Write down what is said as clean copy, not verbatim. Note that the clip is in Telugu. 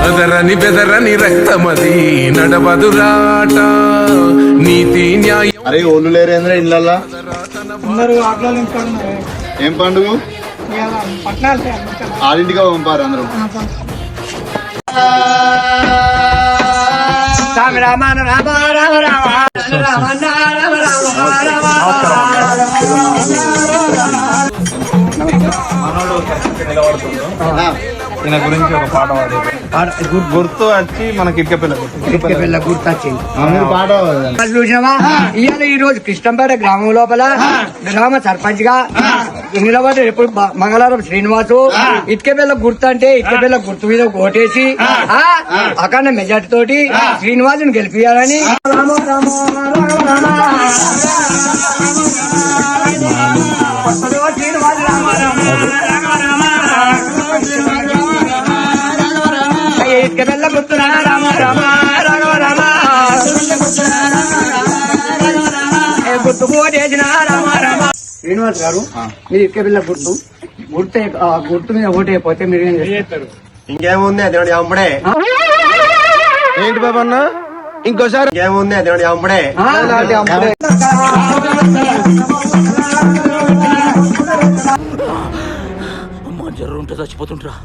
అదరని బెదరని రక్తమది నడవదురాట నీతి న్యాయం. అరే ఓళ్ళు లేరేంద్ర ఇళ్ళల్లా అందరూ ఆటలు ఇంటున్నారు. ఏం పండుగ పట్నాలు ఆడింటిగా పంపారు అందరూ. రామ రామ రామ రామ రామ ఈయన గురించి ఒక పాట పాడేది గుర్తు వచ్చి మనకి ఇటుకపిల్ల గుర్తొచ్చింది. పాట చూసామా ఇవాళ ఈ రోజు కృష్ణంపేట గ్రామం లోపల గ్రామ సర్పంచ్ గా నిలబడి ఎప్పుడు మంగళవారం శ్రీనివాసు ఇటుకపిల్ల గుర్తు అంటే ఇటుకపిల్ల గుర్తు మీద ఓటేసి అఖండ మెజార్టీ తోటి శ్రీనివాసుని గెలిపియాలని ఇటుకపిల్ల గుర్తు రామ రామ రామ రామ గుర్తు ఓటేసిన రామ రామ. శ్రీనివాస్ గారు మీరు ఇటుకపిల్ల గుర్తు గుర్తు మీద ఓటైపోతే మీరు ఏం చేస్తారు? ఇంకేముంది అదే అమ్ముడే. ఏంటి బాబు అన్న ఇంకోసారి ఇంకేముంది అదే అమ్ముడే. అమ్మ జర్రు ఉంటే చచ్చిపోతుంటరా.